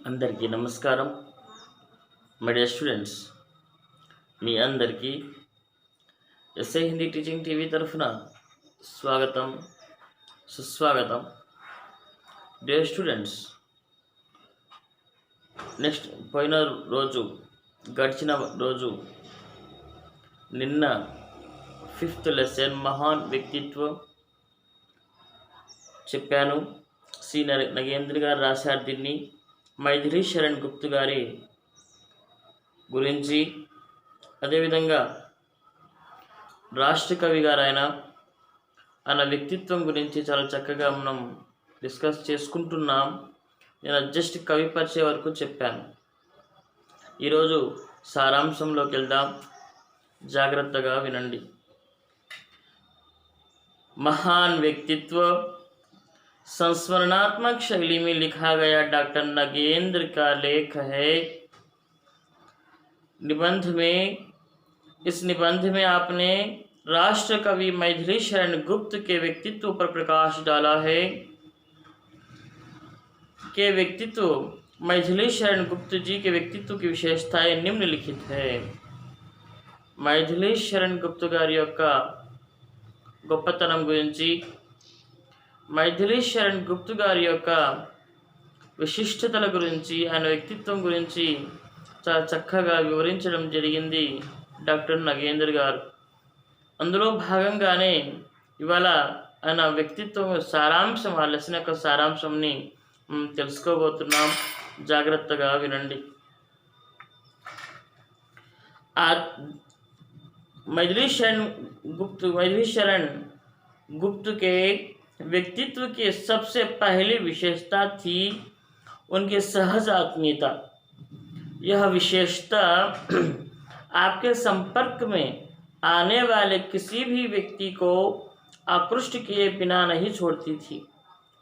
అందరికీ నమస్కారం. My dear students, మీ అందరికీ ఎస్ఐ హిందీ టీచింగ్ టీవీ తరఫున స్వాగతం, సుస్వాగతం. డియర్ స్టూడెంట్స్, గడిచిన రోజు నిన్న 5th లెసన్ మహాన్ వ్యక్తిత్వం చెప్పాను. సి నగేంద్ర గారు రాశారు దీన్ని. మైథిలి శరణ్ గుప్తు గారి గురించి, అదేవిధంగా రాష్ట్ర కవి గారు ఆయన వ్యక్తిత్వం గురించి చాలా చక్కగా మనం డిస్కస్ చేసుకుంటున్నాం. నేను జస్ట్ కవి పరిచయం వరకు చెప్పాను. ఈరోజు సారాంశంలోకి వెళ్దాం, జాగ్రత్తగా వినండి. महान व्यक्तित्व संस्मरणात्मक शैली में लिखा गया डॉक्टर नगेंद्र का लेख है. इस निबंध में आपने राष्ट्र कवि मैथिली शरण गुप्त के व्यक्तित्व पर प्रकाश डाला है. मैथिली शरण गुप्त जी के व्यक्तित्व की विशेषताएं निम्नलिखित है. मैथिली शरण गुप्त गारी యొక్క గొప్పతనం గురించి, మైథిలి శరణ్ గుప్తు గారి యొక్క విశిష్టతల గురించి, ఆయన వ్యక్తిత్వం గురించి చాలా చక్కగా వివరించడం జరిగింది డాక్టర్ నగేంద్ర గారు. అందులో భాగంగానే ఇవాళ ఆయన వ్యక్తిత్వం సారాంశం, ఆ లెసన్ యొక్క సారాంశంని తెలుసుకోబోతున్నాం. జాగ్రత్తగా వినండి. मैथिली शरण गुप्त के व्यक्तित्व की सबसे पहली विशेषता थी उनकी सहज आत्मीयता. यह विशेषता आपके संपर्क में आने वाले किसी भी व्यक्ति को आकृष्ट किए बिना नहीं छोड़ती थी.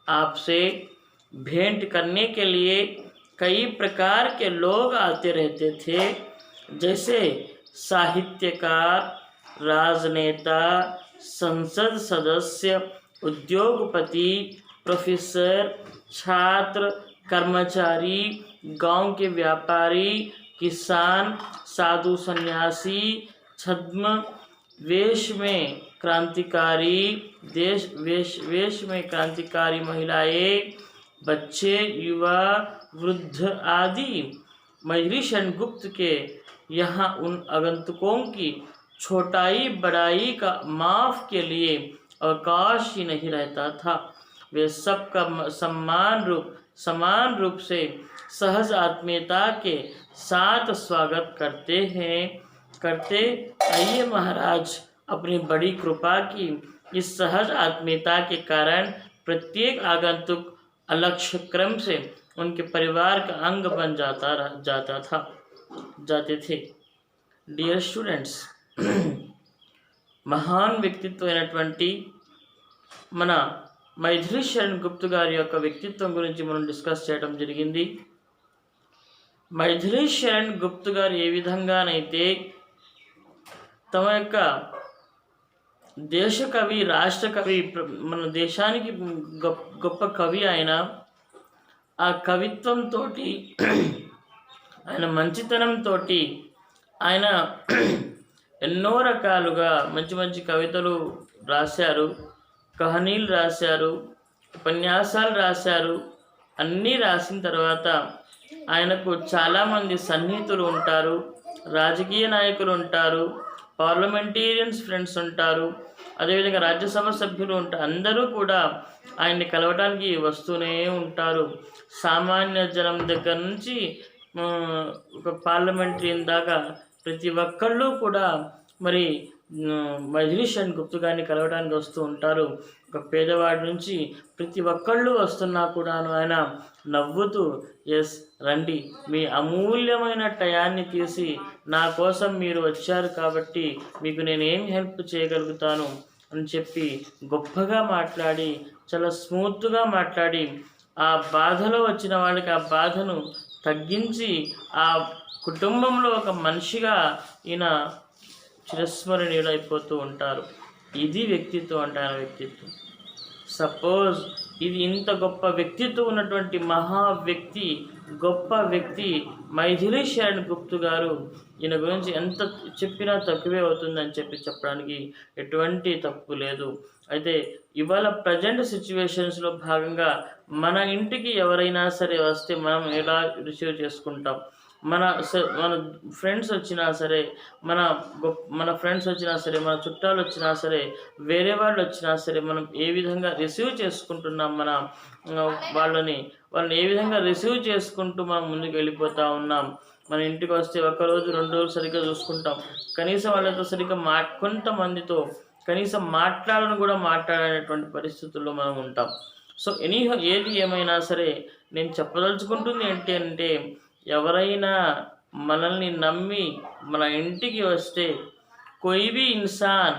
आपसे भेंट करने के लिए कई प्रकार के लोग आते रहते थे, जैसे साहित्यकार, राजनेता, संसद सदस्य, उद्योगपति, प्रोफेसर, छात्र, कर्मचारी, गांव के व्यापारी, किसान, साधु सन्यासी, छद्म वेश में क्रांतिकारी, वेश में क्रांतिकारी महिलाएं, बच्चे, युवा, वृद्ध आदि मैथिली शरण गुप्त के यहाँ उन आगंतुकों की छोटाई बड़ाई का माफ के लिए अवकाश ही नहीं रहता था. वे सबका समान रूप से सहज आत्मीयता के साथ स्वागत करते. आइए महाराज, अपनी बड़ी कृपा की इस सहज आत्मीयता के कारण प्रत्येक आगंतुक अलक्ष्य क्रम से उनके परिवार का अंग बन जाते थे. డియర్ స్టూడెంట్స్, మహాన్ వ్యక్తిత్వం అయినటువంటి మన మైథిలి శరణ్ గుప్తు గారి యొక్క వ్యక్తిత్వం గురించి మనం డిస్కస్ చేయడం జరిగింది. మైథిలి శరణ్ గుప్తు గారు ఏ విధంగానైతే తమ యొక్క దేశ కవి, రాష్ట్ర కవి, మన దేశానికి గొప్ప కవి ఆయన, ఆ కవిత్వంతో, ఆయన మంచితనంతో ఆయన ఎన్నో రకాలుగా మంచి కవితలు రాశారు, కహానీలు రాశారు, ఉపన్యాసాలు రాశారు. అన్నీ రాసిన తర్వాత ఆయనకు చాలామంది సన్నిహితులు ఉంటారు, రాజకీయ నాయకులు ఉంటారు, పార్లమెంటేరియన్స్ ఫ్రెండ్స్ ఉంటారు, అదేవిధంగా రాజ్యసభ సభ్యులు ఉంటారు. అందరూ కూడా ఆయన్ని కలవడానికి వస్తూనే ఉంటారు. సామాన్య జనం దగ్గర నుంచి ఒక పార్లమెంటరీయన్ దాకా ప్రతి ఒక్కళ్ళు కూడా మరి మైథిలి శరణ్ గుప్తు గారిని కలవడానికి వస్తూ ఉంటారు. ఒక పేదవాడి నుంచి ప్రతి ఒక్కళ్ళు వస్తున్నా కూడాను ఆయన నవ్వుతూ, ఎస్ రండి, మీ అమూల్యమైన టయాన్ని తీసి నా కోసం మీరు వచ్చారు కాబట్టి మీకు నేనేం హెల్ప్ చేయగలుగుతాను అని చెప్పి గొప్పగా మాట్లాడి, చాలా స్మూత్గా మాట్లాడి, ఆ బాధలో వచ్చిన వాళ్ళకి ఆ బాధను తగ్గించి ఆ కుటుంబంలో ఒక మనిషిగా ఈయన చిరస్మరణీయులు అయిపోతూ ఉంటారు. ఇది వ్యక్తిత్వం అంటే ఆయన వ్యక్తిత్వం. సపోజ్ ఇది ఇంత గొప్ప వ్యక్తిత్వం ఉన్నటువంటి మహా వ్యక్తి, గొప్ప వ్యక్తి మైథిలి శరణ్ గుప్తు గారు. ఈయన గురించి ఎంత చెప్పినా తక్కువే అవుతుందని చెప్పడానికి ఎటువంటి తప్పు లేదు. అయితే ఇవాళ ప్రజెంట్ సిచ్యువేషన్స్లో భాగంగా మన ఇంటికి ఎవరైనా సరే వస్తే మనం ఎలా రిసీవ్ చేసుకుంటాం? మన ఫ్రెండ్స్ వచ్చినా సరే, మన ఫ్రెండ్స్ వచ్చినా సరే, మన చుట్టాలు వచ్చినా సరే, వేరే వాళ్ళు వచ్చినా సరే, మనం ఏ విధంగా రిసీవ్ చేసుకుంటున్నాం? వాళ్ళని ఏ విధంగా రిసీవ్ చేసుకుంటూ మనం ముందుకు వెళ్ళిపోతూ ఉన్నాం? మన ఇంటికి వస్తే ఒక్కరోజు 2 రోజులు సరిగ్గా చూసుకుంటాం, కనీసం వాళ్ళతో సరిగ్గా కొంతమందితో కనీసం మాట్లాడను కూడా మాట్లాడేటువంటి పరిస్థితుల్లో మనం ఉంటాం. సో ఏది ఏమైనా సరే నేను చెప్పదలుచుకుంటుంది ఏంటి అంటే, ఎవరైనా మనల్ని నమ్మి మన ఇంటికి వస్తే, कोई भी इंसान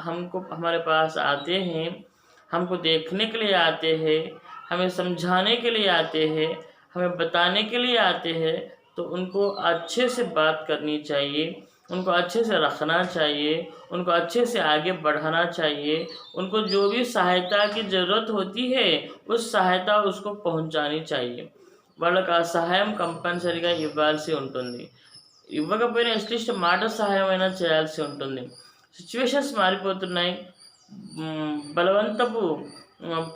हमको हमारे पास आते हैं, हमको देखने के लिए आते हैं, हमें समझाने के लिए आते हैं, हमें बताने के लिए आते हैं, तो उनको अच्छे से बात करनी चाहिए, उनको अच्छे से रखना चाहिए, उनको अच्छे से आगे बढ़ाना चाहिए। उनको जो भी सहायता की ज़रूरत होती है उस सहायता उसको पहुंचानी चाहिए। వాళ్ళకి ఆ సహాయం కంపల్సరీగా ఇవ్వాల్సి ఉంటుంది. ఇవ్వకపోయినా అట్లీస్ట్ మాట సహాయం అయినా చేయాల్సి ఉంటుంది. సిచ్యువేషన్స్ మారిపోతున్నాయి, బలవంతపు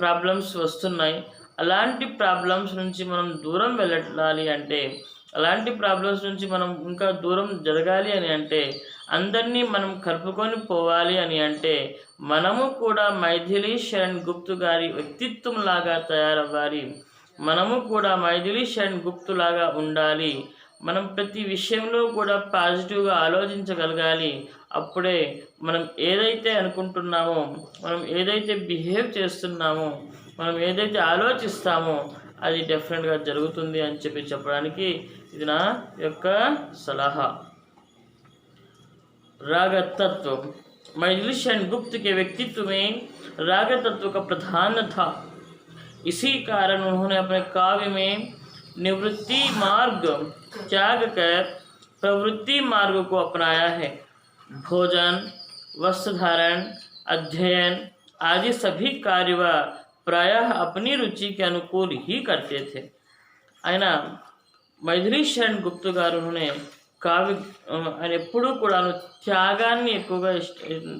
ప్రాబ్లమ్స్ వస్తున్నాయి. అలాంటి ప్రాబ్లమ్స్ నుంచి మనం దూరం వెళ్ళాలి అంటే, అలాంటి ప్రాబ్లమ్స్ నుంచి మనం ఇంకా దూరం జరగాలి అని అంటే, అందరినీ మనం కలుపుకొని పోవాలి అని అంటే, మనము కూడా మైథిలి శరణ్ గుప్తు గారి వ్యక్తిత్వం లాగా తయారవ్వాలి. మనము కూడా మైథిలి శరణ్ గుప్తు లాగా ఉండాలి. మనం ప్రతి విషయంలో కూడా పాజిటివ్గా ఆలోచించగలగాలి. అప్పుడే మనం ఏదైతే అనుకుంటున్నామో, మనం ఏదైతే బిహేవ్ చేస్తున్నామో, మనం ఏదైతే ఆలోచిస్తామో అది డెఫినెట్గా జరుగుతుంది అని చెప్పడానికి ఇది నా యొక్క సలహా. राग तत्व। మైథిలి శరణ్ गुप्त के व्यक्तित्व में राग तत्व का प्रधान था। इसी कारण उन्होंने अपने काव्य में निवृत्ति मार्ग त्याग कर प्रवृत्ति मार्ग को अपनाया है। भोजन, वस्त्र धारण, अध्ययन आदि सभी कार्य वह प्रायः अपनी रुचि के अनुकूल ही करते थे। ఆయన మైథిలి శరణ్ గుప్తు గారు ఆయన ఎప్పుడూ కూడా త్యాగాన్ని ఎక్కువగా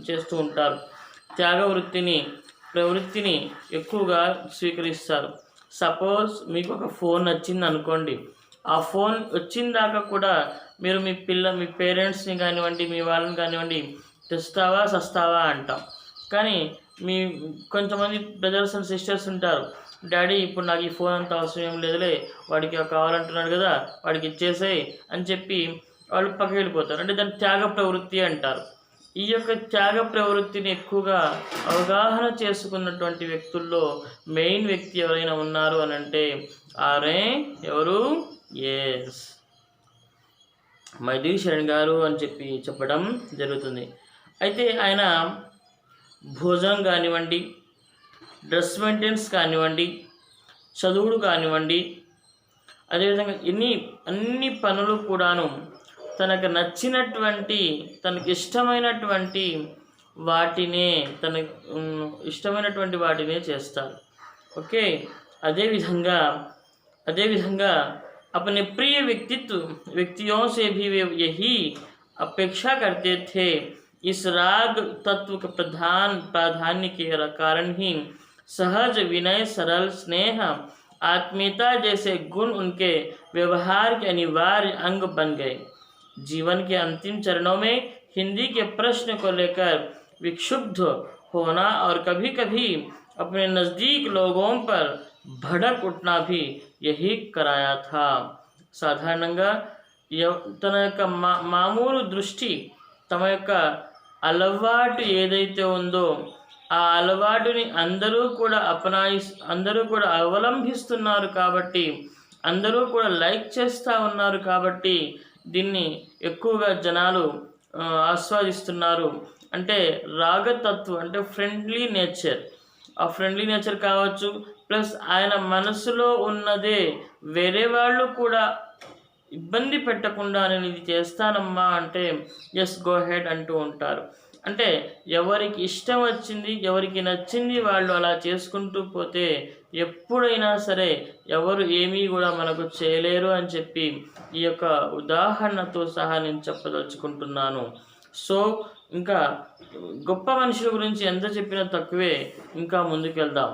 చేస్తూ ఉంటారు. త్యాగ ప్రవృత్తిని ఎక్కువగా స్వీకరిస్తారు. సపోజ్ మీకు ఒక ఫోన్ వచ్చింది అనుకోండి, ఆ ఫోన్ వచ్చిన దాకా కూడా మీరు మీ పేరెంట్స్ని కానివ్వండి, మీ వాళ్ళని కానివ్వండి, తెస్తావా సస్తావా అంటాం. కానీ కొంతమంది బ్రదర్స్ అండ్ సిస్టర్స్ ఉంటారు, డాడీ ఇప్పుడు నాకు ఈ ఫోన్ అంత అవసరం ఏం లేదులే, వాడికి కావాలంటున్నాడు కదా వాడికి ఇచ్చేసేయి అని చెప్పి వాళ్ళు పక్కకి వెళ్ళిపోతారు. అంటే దాన్ని త్యాగ ప్రవృత్తి అంటారు. ఈ యొక్క త్యాగ ప్రవృత్తిని ఎక్కువగా అవగాహన చేసుకున్నటువంటి వ్యక్తుల్లో మెయిన్ వ్యక్తి ఎవరైనా ఉన్నారు అని అంటే ఎవరు? ఎస్, మైథిలి శరణ్ గారు అని చెప్పడం జరుగుతుంది. అయితే ఆయన భోజనం కానివ్వండి, డ్రెస్ మెయింటెనెన్స్ కానివ్వండి, చదువుడు కానివ్వండి, అదేవిధంగా అన్ని పనులు కూడాను తనకు నచ్చినటువంటి, తనకి ఇష్టమైనటువంటి వాటినే చేస్తారు. ఓకే, అదేవిధంగా अपने प्रिय व्यक्तियों से भी वे यही अपेक्षा करते थे। इस राग तत्व के प्राधान्य के कारण ही सहज, विनय, सरल, स्नेह, आत्मीयता जैसे गुण उनके व्यवहार के अनिवार्य अंग बन गए। जीवन के अंतिम चरणों में हिंदी के प्रश्न को लेकर विक्षुब्ध होना और कभी कभी अपने नज़दीक लोगों पर भड़क उठना भी यही कराया था। సాధారణంగా తన యొక్క మామూలు దృష్టి, తమ యొక్క అలవాటు ఏదైతే ఉందో ఆ అలవాటుని అందరూ కూడా అవలంబిస్తున్నారు కాబట్టి, అందరూ కూడా లైక్ చేస్తూ ఉన్నారు కాబట్టి దీన్ని ఎక్కువగా జనాలు ఆస్వాదిస్తున్నారు. అంటే రాగతత్వం అంటే ఫ్రెండ్లీ నేచర్, ఆ ఫ్రెండ్లీ నేచర్ కావచ్చు, ప్లస్ ఆయన మనసులో ఉన్నదే వేరే వాళ్ళు కూడా ఇబ్బంది పెట్టకుండా నేను ఇది చేస్తానమ్మా అంటే ఎస్ గో హెడ్ అంటూ ఉంటారు. అంటే ఎవరికి ఇష్టం వచ్చింది, ఎవరికి నచ్చింది వాళ్ళు అలా చేసుకుంటూ పోతే ఎప్పుడైనా సరే ఎవరు ఏమీ కూడా మనకు చేయలేరు అని చెప్పి ఈ యొక్క ఉదాహరణతో సహా నేను చెప్పదలుచుకుంటున్నాను. సో ఇంకా గొప్ప మనుషుల గురించి ఎంత చెప్పినా తక్కువే. ఇంకా ముందుకెళ్దాం.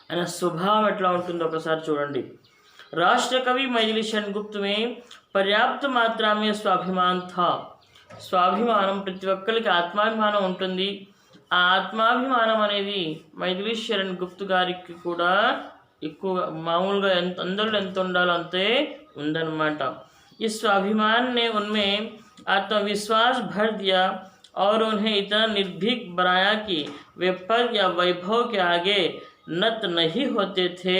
ఆయన స్వభావం ఎట్లా ఉంటుందో ఒకసారి చూడండి. राष्ट्र कवि मैथिली शरण गुप्त में पर्याप्त मात्रा में स्वाभिमान था. స్వాభిమానం ప్రతి ఒక్కరికి ఆత్మాభిమానం ఉంటుంది. ఆ ఆత్మాభిమానం అనేది మైథిలి శరణ్ గుప్తు గారికి కూడా ఎక్కువ మామూలుగా అందరిలో ఎంత ఉండాలో అంతే ఉందన్నమాట. इस स्वाभिमान ने उनमें आत्मविश्वास भर दिया और उन्हें इतना निर्भीक बनाया कि वे पद या वैभव के आगे नत नहीं होते थे.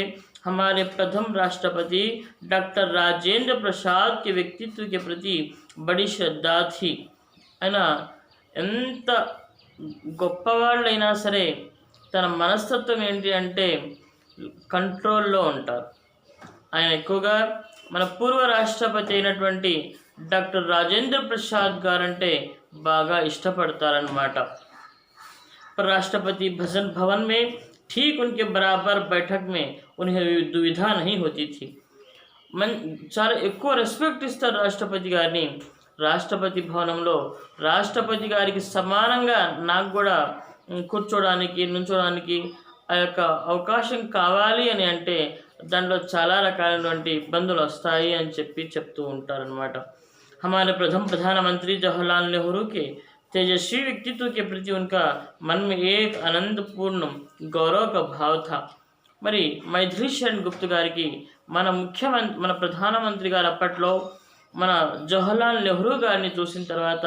हमारे प्रथम राष्ट्रपति डॉक्टर राजेंद्र प्रसाद के व्यक्तित्व के प्रति बड़ी श्रद्धा थी. అయినా ఎంత గొప్పవాళ్ళైనా సరే తన మనస్తత్వం ఏంటి అంటే కంట్రోల్లో ఉంటారు. ఆయన ఎక్కువగా మన పూర్వ రాష్ట్రపతి అయినటువంటి డాక్టర్ రాజేంద్ర ప్రసాద్ గారంటే బాగా ఇష్టపడతారన్నమాట. राष्ट्रपति भवन में ठीक उनके बराबर बैठक में उन्हें दुविधा नहीं होती थी. చాలా ఎక్కువ రెస్పెక్ట్ ఇస్తారు రాష్ట్రపతి గారిని. రాష్ట్రపతి భవనంలో రాష్ట్రపతి గారికి సమానంగా నాకు కూడా కూర్చోడానికి నుంచోడానికి ఆ యొక్క అవకాశం కావాలి అని అంటే దాంట్లో చాలా రకాలైనటువంటి ఇబ్బందులు వస్తాయి అని చెప్తూ ఉంటారనమాట. हमारे प्रथम प्रधानमंत्री जवाहरलाल नेहरू के तेजस्वी व्यक्तित्व के प्रति उनका मन में एक आनंदपूर्ण गौरव का भाव था. మరి మైథిలి శరణ్ గుప్తు గారికి మన ప్రధానమంత్రి గారు అప్పట్లో మన జవహర్లాల్ నెహ్రూ గారిని చూసిన తర్వాత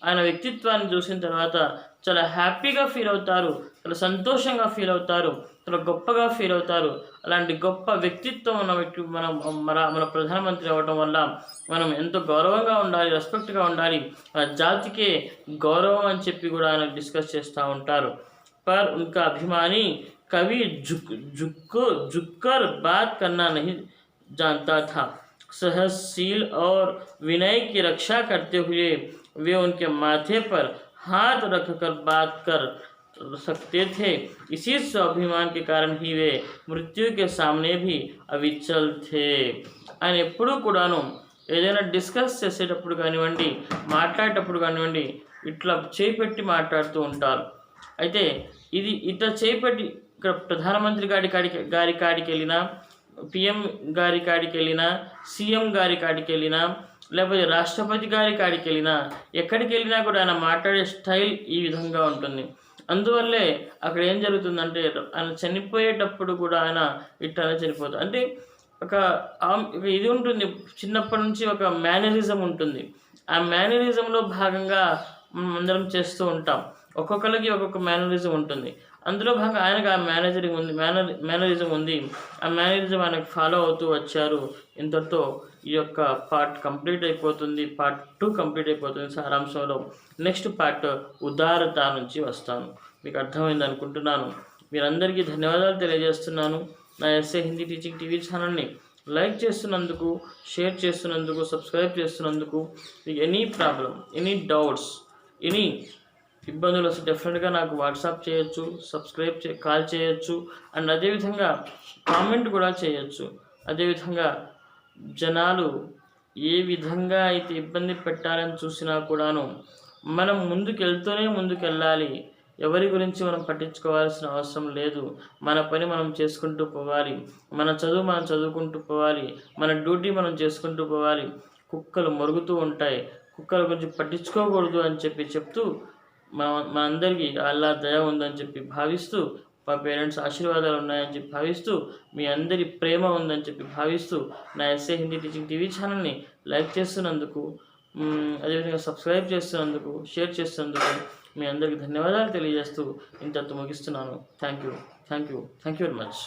ఆయన వ్యక్తిత్వాన్ని చూసిన తర్వాత చాలా హ్యాపీగా ఫీల్ అవుతారు, చాలా సంతోషంగా ఫీల్ అవుతారు, చాలా గొప్పగా ఫీల్ అవుతారు. అలాంటి గొప్ప వ్యక్తిత్వం ఉన్న వ్యక్తి మన ప్రధానమంత్రి అవ్వడం వల్ల మనం ఎంతో గౌరవంగా ఉండాలి, రెస్పెక్ట్గా ఉండాలి, మన జాతికే గౌరవం అని చెప్పి కూడా ఆయన డిస్కస్ చేస్తూ ఉంటారు. पर उनका अभिमानी कवि झुककर बात करना नहीं जानता था. सहनशील और विनय की रक्षा करते हुए वे उनके माथे पर हाथ रखकर बात कर सकते थे. इसी स्वाभिमान के कारण ही वे मृत्यु के सामने भी अविचल थे. ఆయన ఎప్పుడూ కూడాను ఏదైనా డిస్కస్ చేసేటప్పుడు కానివ్వండి, మాట్లాడేటప్పుడు కానివ్వండి, ఇట్లా చేపెట్టి మాట్లాడుతూ ఉంటారు. అయితే ఇది ఇట్లా చేపట్టి ఇక్కడ ప్రధానమంత్రి గారి కాడికి వెళ్ళినా, పిఎం గారి కాడికి వెళ్ళినా, సీఎం గారి కాడికి వెళ్ళినా, లేకపోతే రాష్ట్రపతి గారి కాడికి వెళ్ళినా, ఎక్కడికి వెళ్ళినా కూడా ఆయన మాట్లాడే స్టైల్ ఈ విధంగా ఉంటుంది. అందువల్లే అక్కడ ఏం జరుగుతుందంటే ఆయన చనిపోయేటప్పుడు కూడా ఆయన ఇట్లానే చనిపోతారు. అంటే ఒక ఇది ఉంటుంది, చిన్నప్పటి నుంచి ఒక మేనరిజం ఉంటుంది. ఆ మేనరిజంలో భాగంగా మనం అందరం చేస్తూ ఉంటాం. ఒక్కొక్కరికి ఒక్కొక్క మేనరిజం ఉంటుంది. అందులో భాగంగా ఆయనకు ఆ మేనరిజం ఉంది. ఆ మేనరిజం ఆయనకు ఫాలో అవుతూ వచ్చారు. ఇంతటితో ఈ యొక్క పార్ట్ కంప్లీట్ అయిపోతుంది. పార్ట్ 2 కంప్లీట్ అయిపోతుంది సారాంశంలో. నెక్స్ట్ పార్ట్ ఉదారత నుంచి వస్తాను. మీకు అర్థమైంది అనుకుంటున్నాను. మీరందరికీ ధన్యవాదాలు తెలియజేస్తున్నాను. నా ఎస్ఏ హిందీ టీచింగ్ టీవీ ఛానల్ని లైక్ చేస్తున్నందుకు, షేర్ చేస్తున్నందుకు, సబ్స్క్రైబ్ చేస్తున్నందుకు. మీకు any problem, any doubts, any ఇబ్బందులు వస్తే డెఫినెట్గా నాకు వాట్సాప్ చేయొచ్చు, కాల్ చేయొచ్చు, అండ్ అదేవిధంగా కామెంట్ కూడా చేయొచ్చు. అదేవిధంగా జనాలు ఏ విధంగా అయితే ఇబ్బంది పెట్టాలని చూసినా కూడాను మనం ముందుకెళ్ళాలి. ఎవరి గురించి మనం పట్టించుకోవాల్సిన అవసరం లేదు. మన పని మనం చేసుకుంటూ పోవాలి, మన చదువు మనం చదువుకుంటూ పోవాలి, మన డ్యూటీ మనం చేసుకుంటూ పోవాలి. కుక్కలు మొరుగుతూ ఉంటాయి, కుక్కల గురించి పట్టించుకోకూడదు అని చెప్తూ మనందరికీ అల్లా దయ ఉందని చెప్పి భావిస్తూ, మా పేరెంట్స్ ఆశీర్వాదాలు ఉన్నాయని చెప్పి భావిస్తూ, మీ అందరి ప్రేమ ఉందని చెప్పి భావిస్తూ, నా ఎస్ఏ హిందీ టీచింగ్ టీవీ ఛానల్ని లైక్ చేస్తున్నందుకు, అదేవిధంగా సబ్స్క్రైబ్ చేస్తున్నందుకు, షేర్ చేస్తున్నందుకు మీ అందరికీ ధన్యవాదాలు తెలియజేస్తూ ఇంతతో ముగిస్తున్నాను. Thank you very much.